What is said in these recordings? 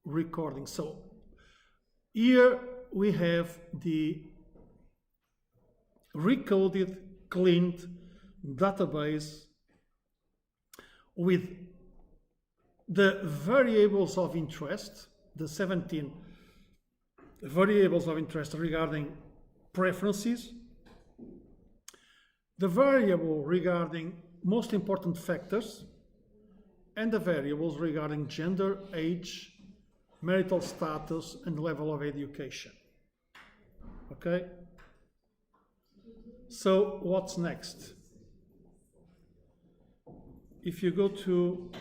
recording. So here we have the recoded, cleaned database with the variables of interest, the 17 variables of interest regarding preferences, the variable regarding most important factors, and the variables regarding gender, age, marital status, and level of education. Okay? So what's next? If you go to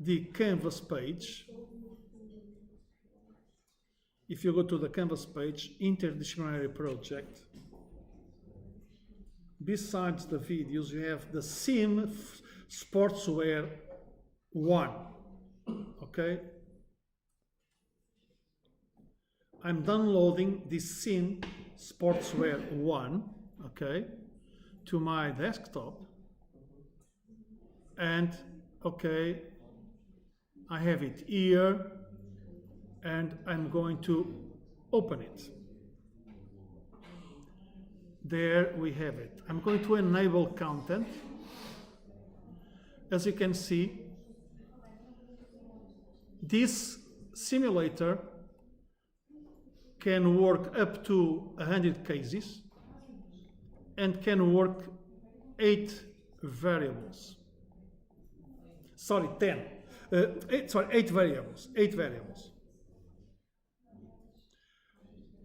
the Canvas page, interdisciplinary project, besides the videos, you have the SIM Sportswear 1. Okay? I'm downloading this SIM Sportswear 1, okay, to my desktop. And, okay, I have it here, and I'm going to open it. There we have it. I'm going to enable content. As you can see, this simulator can work up to 100 cases and can work 8 variables. Sorry, 8 variables. 8 variables.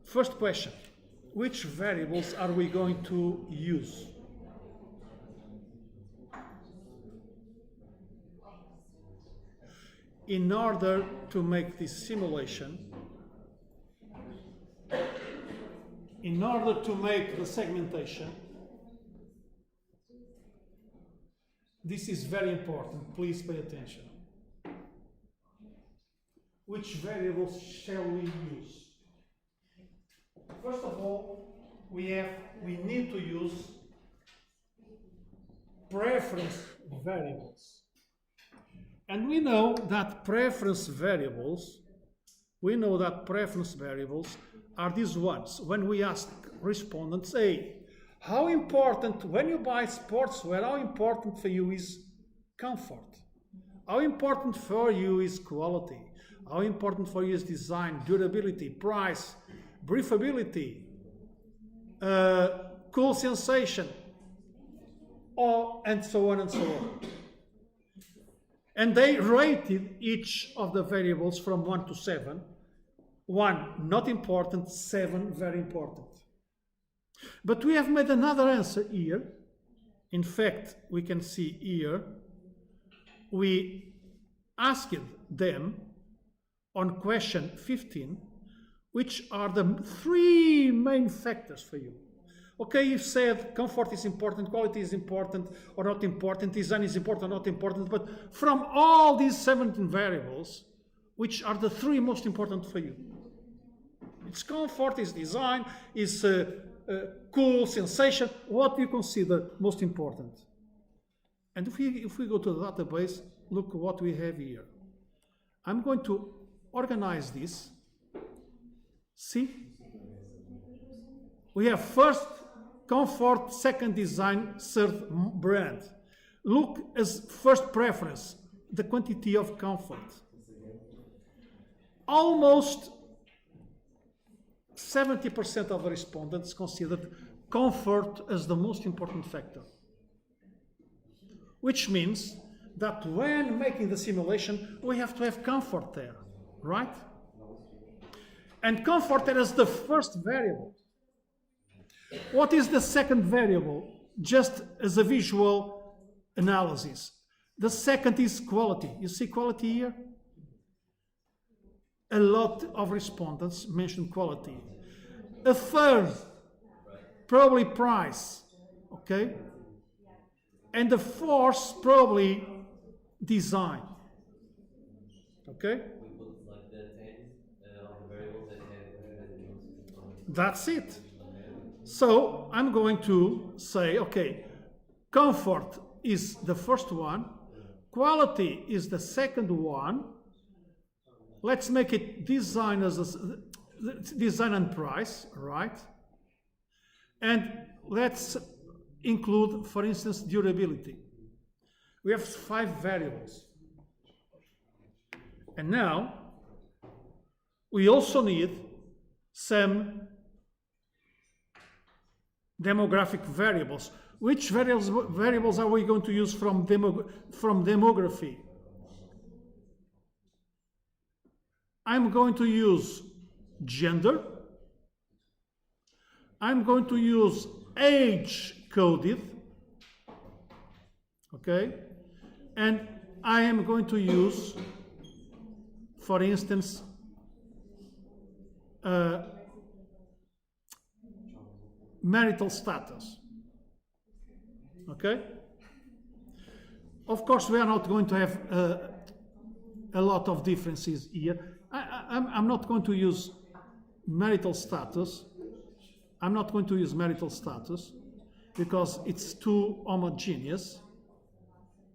First question, which variables are we going to use? In order to make this simulation, in order to make the segmentation, this is very important, please pay attention. Which variables shall we use? First of all, we need to use preference variables. And we know that preference variables are these ones. When we ask respondents, hey, how important, when you buy sportswear, how important for you is comfort? How important for you is quality? How important for you is design, durability, price, breathability, cool sensation, and so on and so on. And they rated each of the variables from 1 to 7. 1, not important, 7, very important. But we have made another answer here. In fact, we can see here, we asked them on question 15, which are the 3 main factors for you. Okay, you've said comfort is important, quality is important or not important, design is important or not important, but from all these 17 variables, which are the 3 most important for you? It's comfort, it's design, it's cool sensation. What do you consider most important? And if we go to the database, look what we have here. I'm going to organize this. See? We have first comfort, second design, third brand. Look as first preference, the quantity of comfort. Almost 70% of the respondents considered comfort as the most important factor. Which means that when making the simulation, we have to have comfort there, right? And comfort there is the first variable. What is the second variable? Just as a visual analysis. The second is quality. You see quality here? A lot of respondents mentioned quality. A third, probably price, okay? And the fourth, probably design, okay? That's it. So I'm going to say, okay, comfort is the first one, quality is the second one, let's make it design as design and price, right? And let's include, for instance, durability. We have 5 variables. And now we also need some demographic variables. Which variables are we going to use from demography? I'm going to use gender. I'm going to use age coded. Okay? And I am going to use, for instance, marital status. Okay? Of course, we are not going to have a lot of differences here. I'm not going to use marital status. I'm not going to use marital status because it's too homogeneous.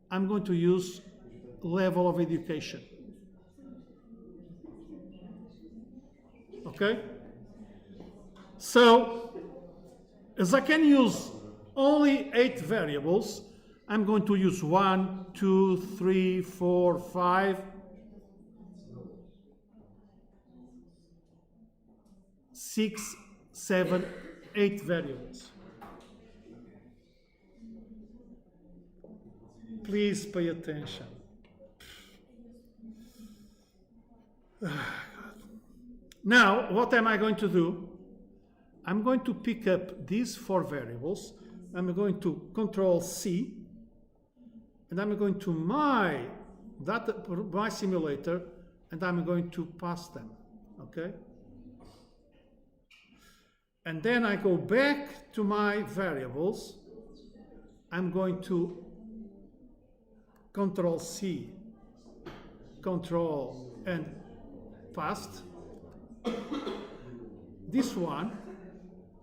I'm going to use level of education. Okay? So, as I can use only 8 variables, I'm going to use 1, 2, 3, 4, 5, 6, 7, 8 variables. Please pay attention. Now, what am I going to do? I'm going to pick up these 4 variables. I'm going to Control C, and I'm going to my simulator, and I'm going to pass them. Okay? And then I go back to my variables. I'm going to Control C, Control and paste. This one,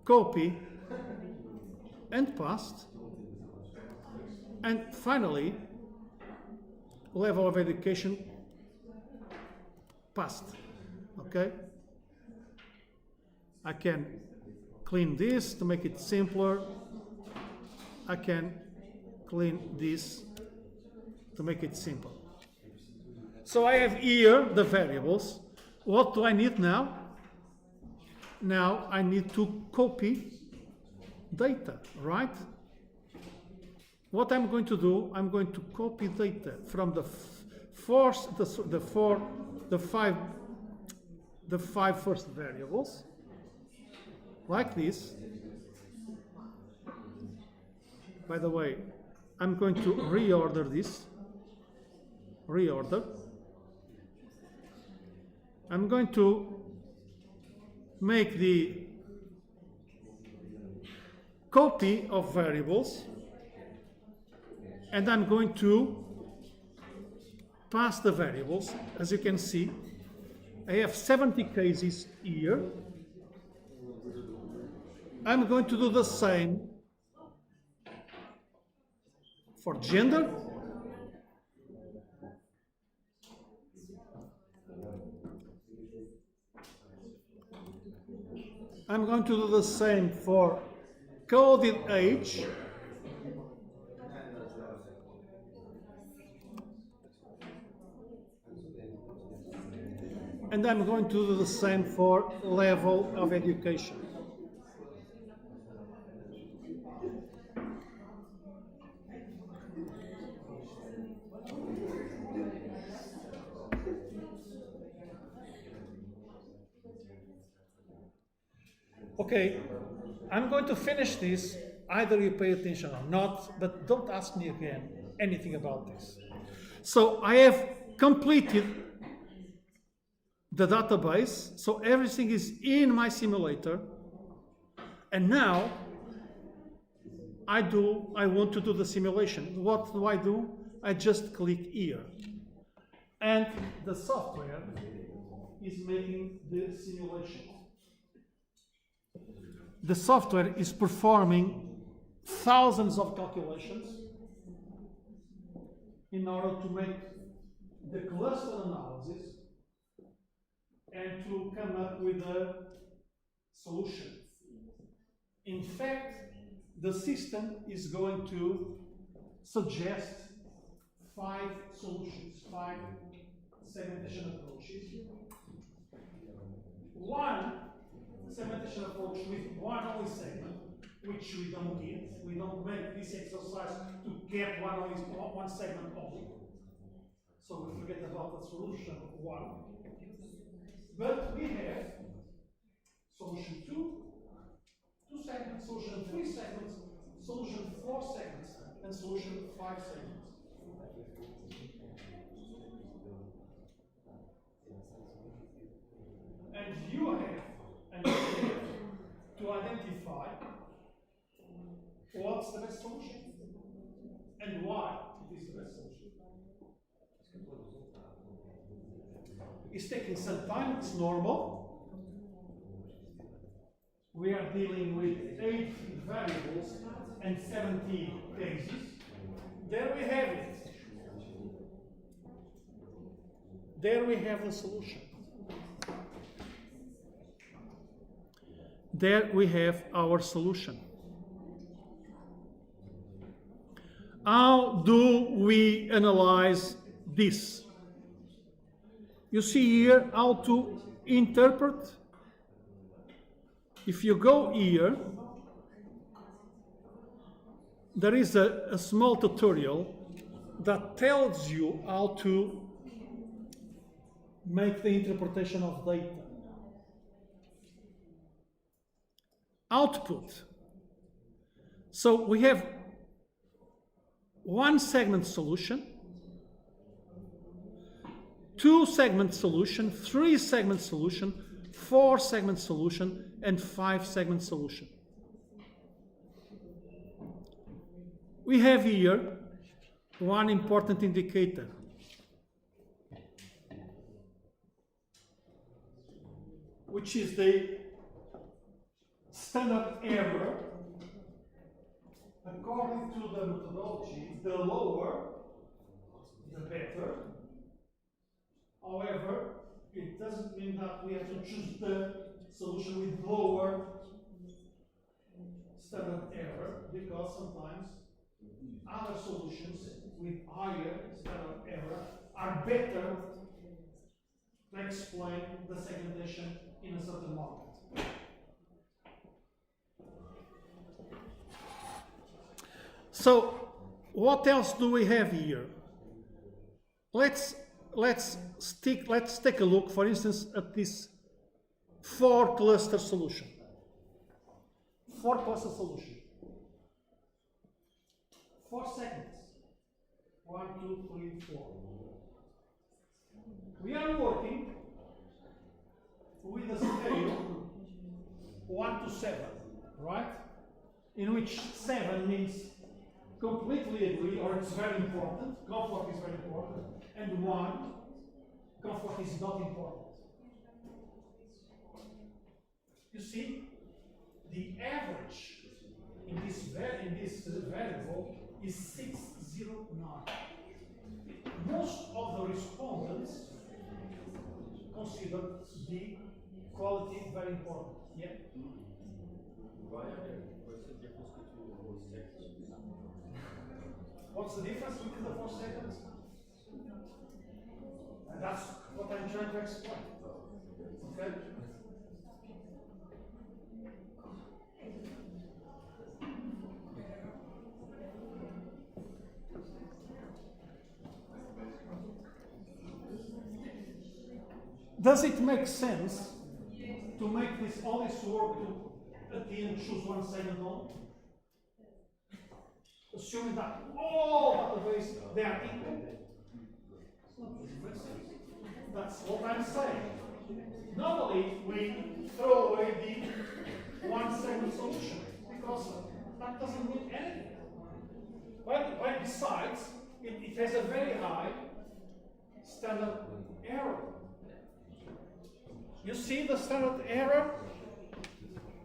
copy and paste. And finally, level of education, paste. Okay? I can clean this to make it simpler. I can clean this to make it simple. So I have here the variables. What do I need now? Now I need to copy data, right? What I'm going to do, I'm going to copy data from the five first variables, like this. By the way, I'm going to reorder this. Reorder. I'm going to make the copy of variables, and I'm going to pass the variables. As you can see, I have 70 cases here. I'm going to do the same for gender. I'm going to do the same for coded age. And I'm going to do the same for level of education. Okay, I'm going to finish this. Either you pay attention or not, but don't ask me again anything about this. So I have completed the database, so everything is in my simulator, and now I want to do the simulation. What do? I just click here, and the software is making the simulation. The software is performing thousands of calculations in order to make the cluster analysis and to come up with a solution. In fact, the system is going to suggest 5 solutions, 5 segmentation approaches. One segmentation approach with one only segment, which we don't get. We don't make this exercise to get one segment only. So we forget about the solution 1. But we have solution 2 segments, solution 3 segments, solution 4 segments, and solution 5 segments. And you have to identify what's the best solution and why it is the best solution. It's taking some time, it's normal. We are dealing with 8 variables and 70 cases. There we have it. There we have the solution. There we have our solution. How do we analyze this? You see here how to interpret. If you go here, there is a small tutorial that tells you how to make the interpretation of data. Output. So we have one segment solution, 2 segment solution, 3 segment solution, 4 segment solution, and 5 segment solution. We have here one important indicator. Which is the standard error. According to the methodology, the lower, the better. However, it doesn't mean that we have to choose the solution with lower standard error, because sometimes other solutions with higher standard error are better to explain the segmentation in a certain market. So, what else do we have here? Let's take a look, for instance, at this 4 cluster solution. 4 cluster solution. 4 segments. 1, 2, 3, 4. We are working with a scale 1 to 7, right? In which 7 means completely agree, or it's very important. Comfort is very important. And 1, comfort is not important. You see, the average in this variable is 609. Most of the respondents consider the quality very important. Yeah. What's the difference between the 4 segments? And that's what I'm trying to explain. Okay? Does it make sense to make all this work to at the end choose one segment only? Assuming that all databases they are equal. That's what I'm saying. Normally we throw away the one segment solution because that doesn't mean anything. But besides, it has a very high standard error. You see the standard error?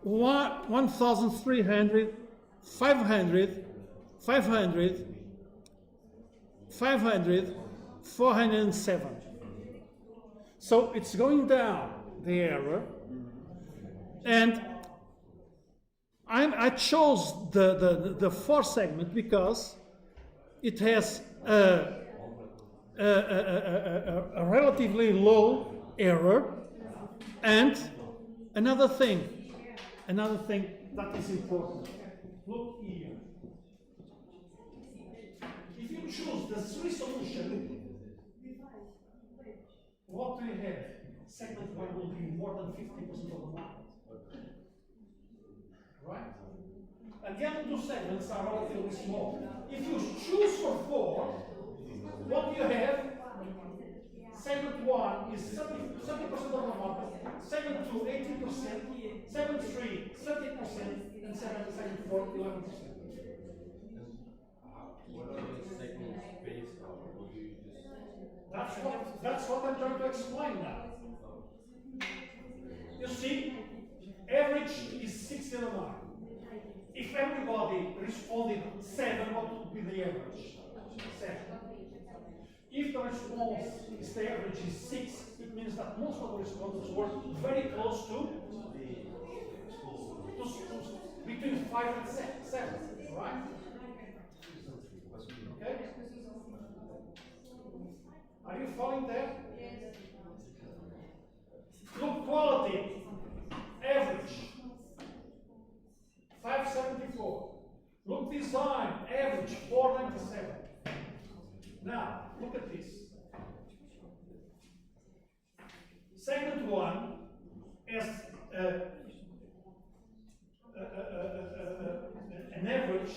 1,300, 500, 500, 407. So it's going down. the error, and I chose the 4 segment because it has a relatively low error, and another thing that is important. Look here. If you choose the 3 solution, what do you have? Segment 1 will be more than 50% of the market. Right? And the other 2 segments are relatively small. If you choose for 4, what you have? Segment 1 is 30% of the market, segment 2, 18%, segment 3, 30%, and segment 4, 11%. What are the segments based on? Or do you just... That's what I'm trying to explain now. You see, average is 69. If everybody responded 7, what would be the average? 7. If the response is the average is 6, it means that most of the respondents were very close to between 5 and 7, right? Okay? Are you following there? Look, quality, average, 574. Look, design, average, 497. Now, look at this. Segment 1 has an average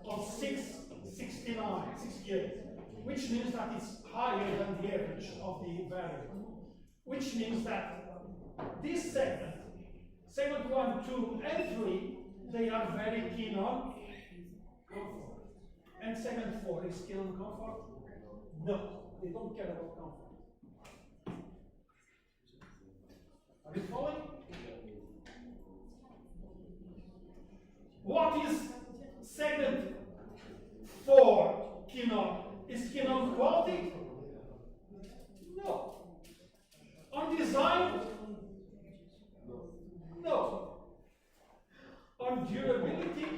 of 669, 68, which means that it's higher than the average of the variable. Which means that this segment 1, 2, and 3, they are very keen on comfort. And segment 4 is keen on comfort? No, they don't care about comfort. Are you following? What is segment 4 keen on? Is keen on quality? No. On design? No. On durability?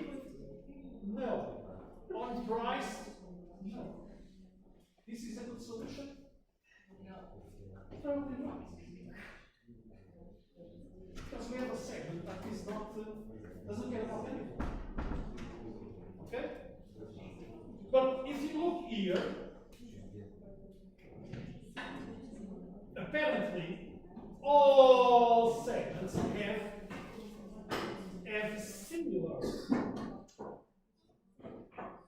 No. On price? No. This is a good solution? No. Probably not. Because we have a segment that is not, doesn't care about anything. Okay? But if you look here, apparently all segments have similar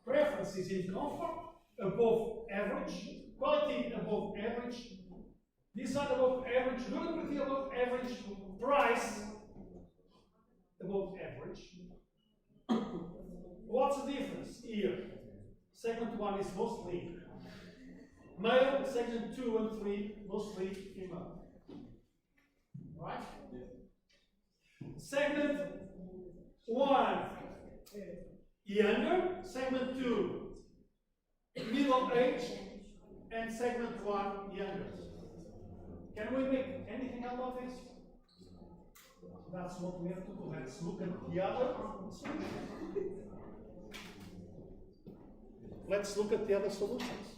preferences in comfort above average, quality above average, design above average, durability above average, price above average. What's the difference here? Segment 1 is mostly male, segment 2 and 3 mostly female. Right? Segment 1 younger, segment 2 middle age, and segment 1 younger. Can we make anything out of this? That's what we have to do. Let's look at the other solution. Let's look at the other solutions.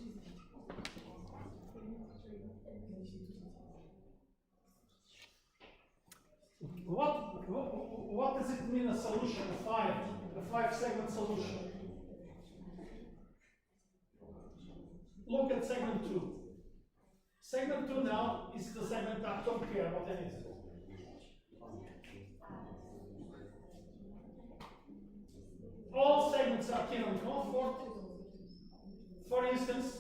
What does it mean, a solution, a 5-segment solution? Look at segment 2. Segment 2 now is the segment that don't care about anything. All segments are keen on comfort. For instance,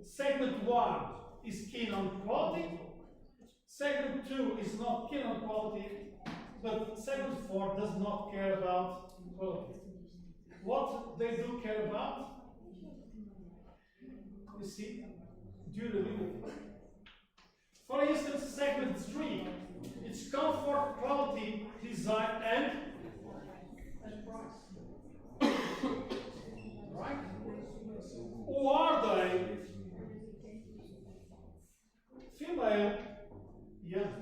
segment 1 is keen on quality. Segment 2 is not keen on quality, but segment 4 does not care about quality. What they do care about? You see, durability. For instance, segment 3, it's comfort, quality, design, and price. Right? Who are they? Female, young.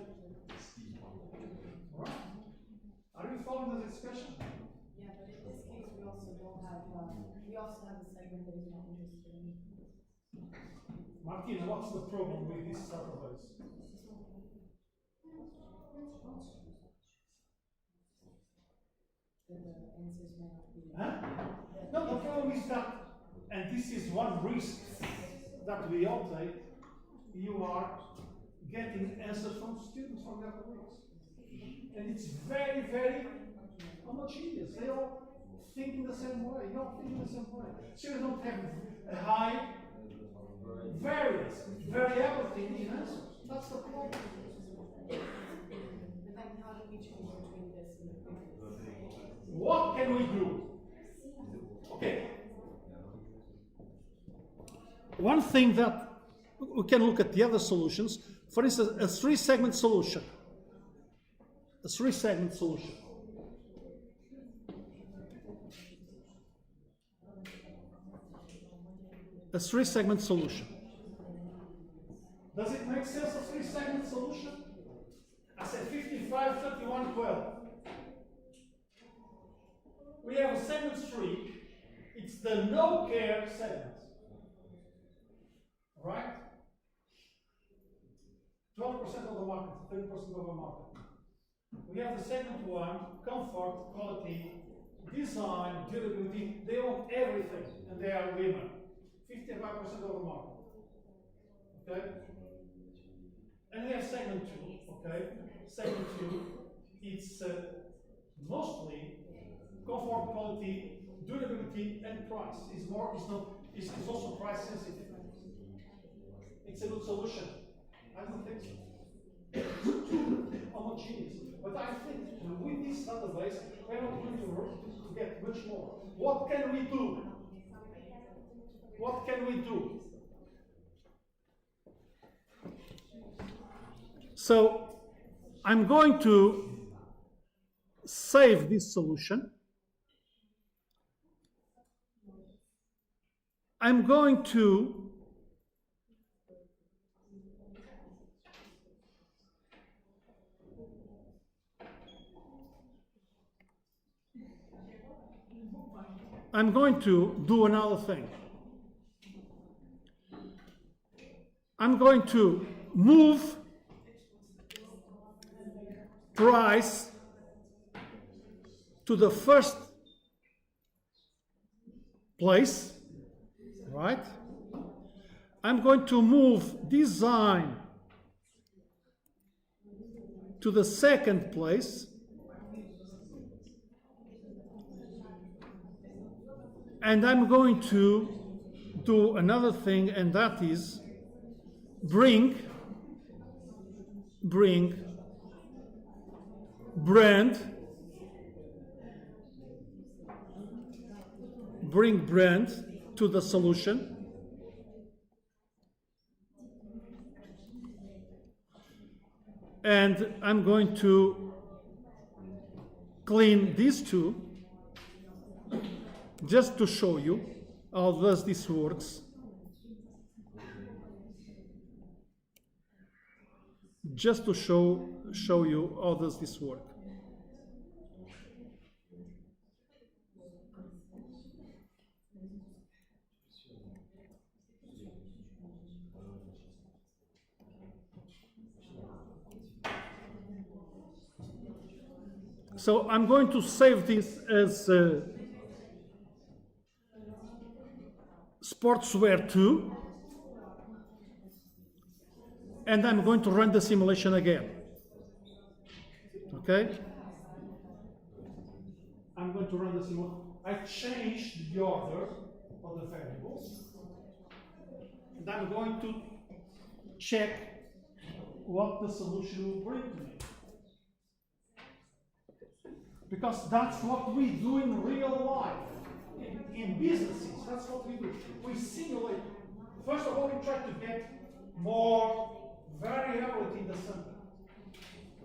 also have a segment that is not interested in. Martina, what's the problem with this database? The answers may not be. Huh? No, the problem is that, and this is one risk that we all take, you are getting answers from students from the other weeks. And it's very, very homogeneous. They all think in the same way. You don't think in the same way. So you don't have a high variability in the answers. That's the problem. And then how do we choose between this and the previous? What can we do? Okay. One thing that we can look at the other solutions, for instance, a three-segment solution. A three-segment solution. A three-segment solution. Does it make sense, a three-segment solution? I said 55, 31, 12. We have a segment 3. It's the no-care segment. Right? 12% of the market, 30% of the market. We have the segment 1, comfort, quality, design, durability. They want everything, and they are women. 55% of the market. Okay? And we have segment 2, okay? Segment 2, it's mostly comfort, quality, durability, and price. It's also price sensitive. It's a good solution. I don't think so. It's too homogeneous. But I think with this database, we're not going to get much more. What can we do? What can we do? So I'm going to save this solution. I'm going to do another thing. I'm going to move price to the first place, right? I'm going to move design to the second place. And I'm going to do another thing, and that is bring brand to the solution. And I'm going to clean these two just to show you how does this works. Just to show you how does this work. So I'm going to save this as sportswear 2, and I'm going to run the simulation again. Okay? I'm going to run the simulation. I changed the order of the variables, and I'm going to check what the solution will bring to me. Because that's what we do in real life, in businesses. That's what we do. We simulate. First of all, we try to get more variability in the sample,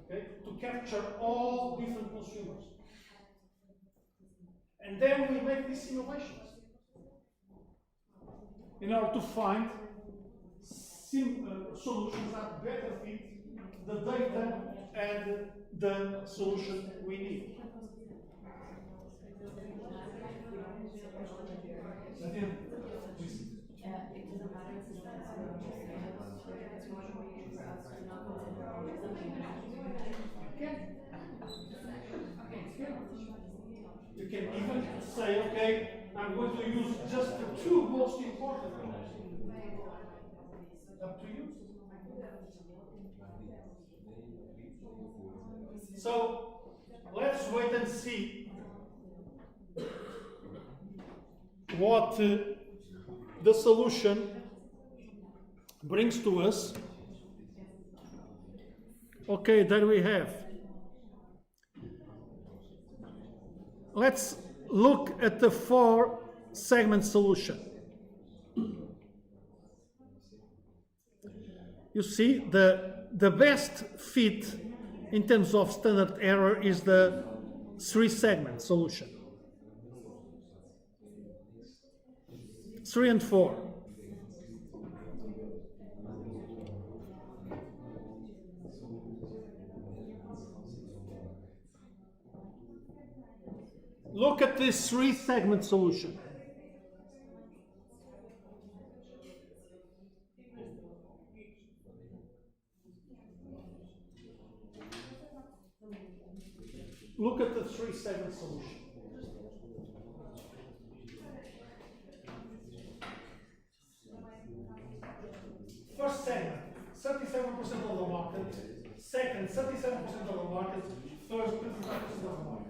okay, to capture all different consumers. And then we make these simulations in order to find solutions that better fit the data and the solution we need. It doesn't matter if it's one way for us to not consider all the You can even say, okay, I'm going to use just the two most important ones. Up to you. So let's wait and see what the solution brings to us. Okay, there we have. Let's look at the 4-segment solution. You see, the best fit in terms of standard error is the 3-segment solution. 3 and 4. Look at this 3-segment solution. Look at the 3-segment solution. First segment, 37% of the market. Second, 37% of the market. Third, 25% of the market.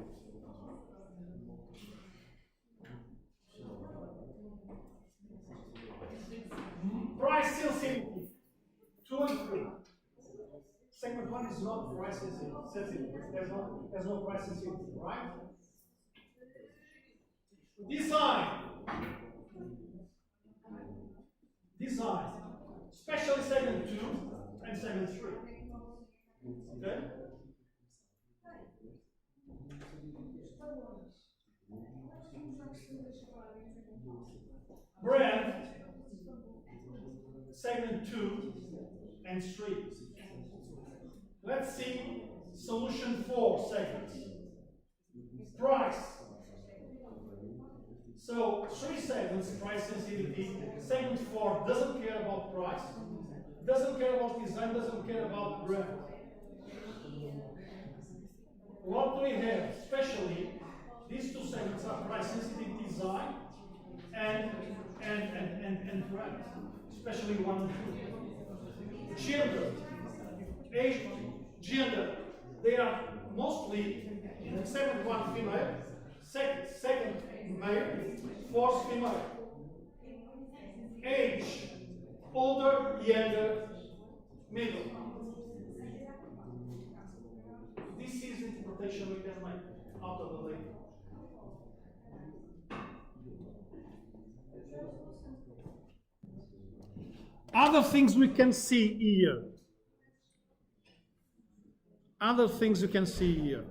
Price sensitivity, 2 and 3. Segment 1 is not price sensitive. There's no price sensitivity, right? Design. Especially segment 2 and segment 3. Okay? Brand, segment 2 and 3. Let's see solution 4 segments. Price. So 3 segments, price sensitivity. Segment 4 doesn't care about price, doesn't care about design, doesn't care about brand. What do we have? Especially these 2 segments are price sensitive, design and brand. Especially 1 and 2. Gender, age, gender. They are mostly in segment 1 female, second male, 4th female. Age, older, younger, middle. This is the interpretation we can make out of the label. Other things we can see here. Other things you can see here.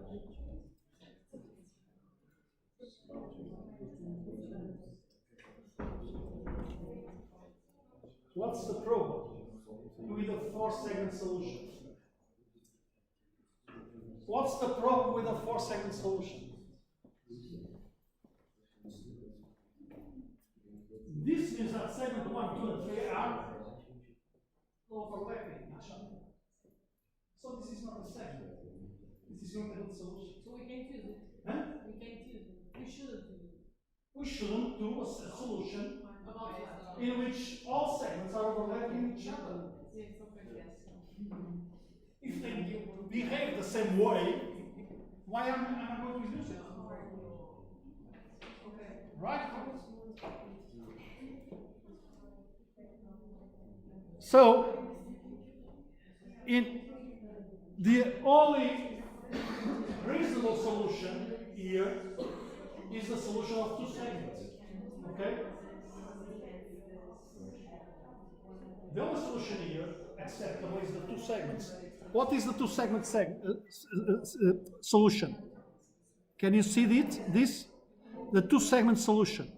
What's the problem with a 4-segment solution? What's the problem with a 4-segment solution? This means that segment 1, 2, and 3 are overlapping each other. So this is not a segment. This is not a good solution. So we can't use it. Huh? We can't use it. We shouldn't use it. We shouldn't do a solution in which all segments are overlapping each other. Yes, okay, yes. If they behave the same way, why am I going to use it? Okay. Right? So, in the only reasonable solution here is the solution of 2 segments. Okay? The only solution here acceptable is the 2 segments. What is the 2-segment solution? Can you see it? This? The 2-segment solution.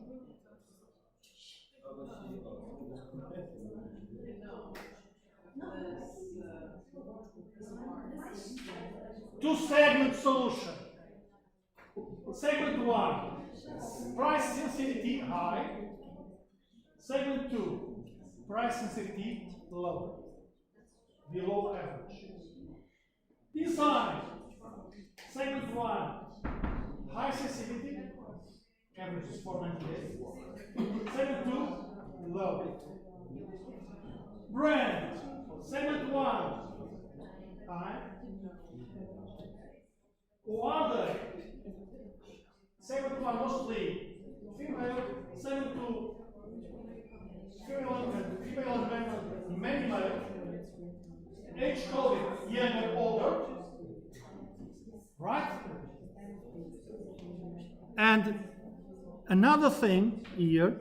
Two-segment solution. Segment 1. price sensitivity high. Segment 2, price sensitivity low, below average. Design, segment 1, high sensitivity, average is 498. Segment 2, low. Brand, segment 1, high. Who are they? Segment 1 mostly female, segment 2 female and many male, age coded younger, older, right? And another thing here,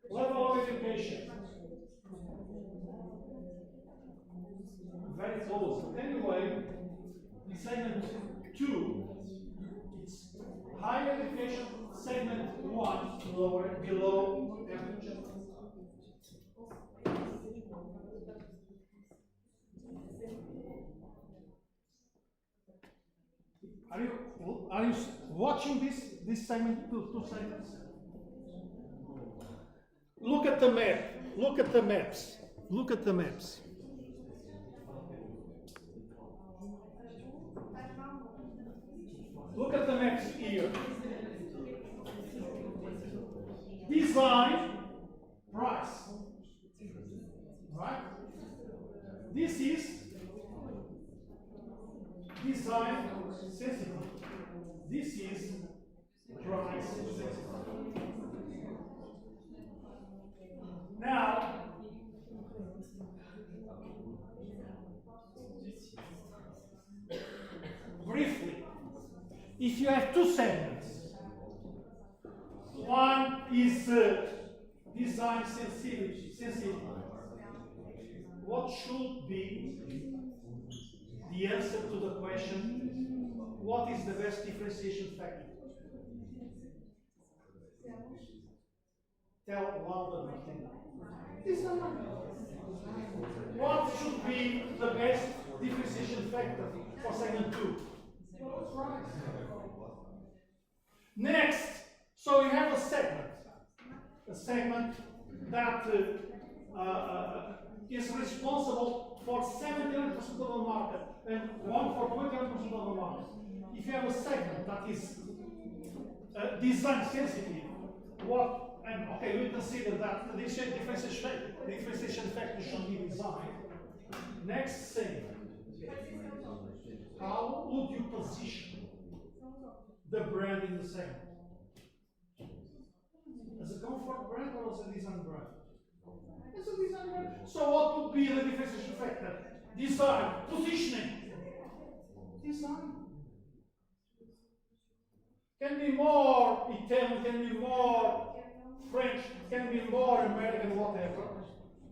level of education. Very close. But anyway, in segment 2, it's higher education, segment 1, lower, below average. Are you watching this segment, two segments? Look at the map. Look at the maps. Look at the maps. Look at the maps here. Design, price. Right? This is design sensitive. This is price sensitive. Now, briefly, if you have two segments, one is design sensitivity, what should be the answer to the question, what is the best differentiation factor? Tell louder, Martin. Design. What should be the best differentiation factor for segment 2? Next, so you have a segment that is responsible for 79% of the market and one for 21% of the market. If you have a segment that is design sensitive, okay, we consider that the differentiation factor should be designed. Next thing, how would you position the brand in the segment? As a comfort brand or as a design brand? As a design brand. So what would be the differentiation factor? Design, positioning. Design. Can be more Italian, can be more French, can be more American, whatever.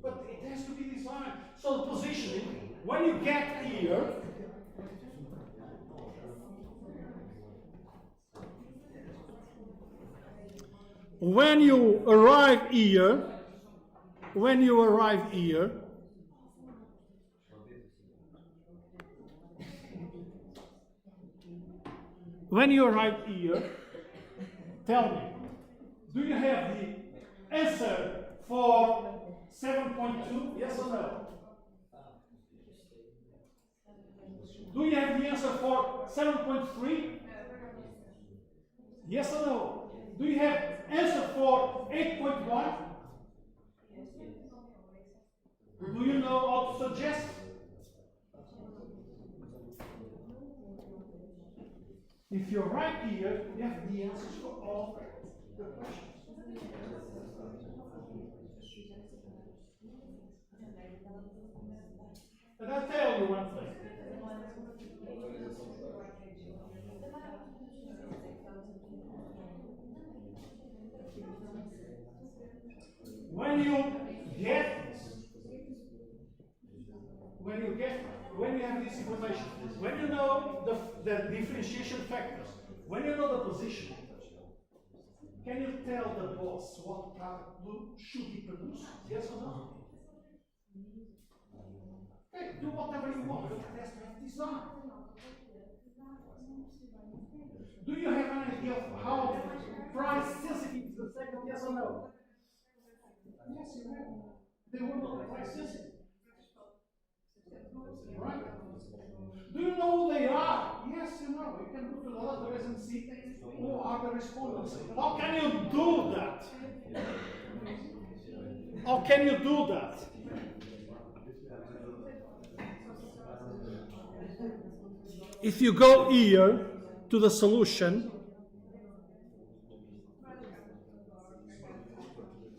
But it has to be designed. So the positioning, when you get here, when you arrive here, when you arrive here, tell me, do you have the answer for 7.2? Yes or no? Do you have the answer for 7.3? Yes or no? Do you have answer for 8.1? Do you know how to suggest? If you're right here, you have the answers for all the questions. And I'll tell you one thing. When you have this information, when you know the differentiation factors, when you know the position, can you tell the boss what product should he produce? Yes or no? Okay, do whatever you want, but it has to have design. Do you have an idea of how price sensitive is the segment? Yes or no? Yes, you have. They were not price sensitive. Right? Do you know who they are? Yes, you know. You can go to the database and see who are the respondents. How can you do that? How can you do that? If you go here to the solution,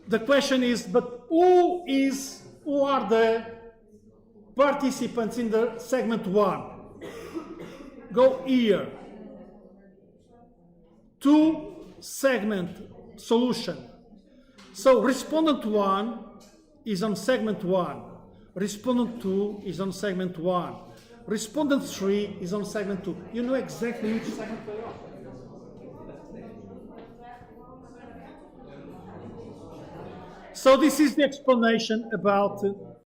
the question is, but who are the participants in the segment 1? Go here to segment solution. So respondent 1 is on segment 1. Respondent 2 is on segment 1. Respondent 3 is on segment 2. You know exactly which segment they are. So this is the explanation about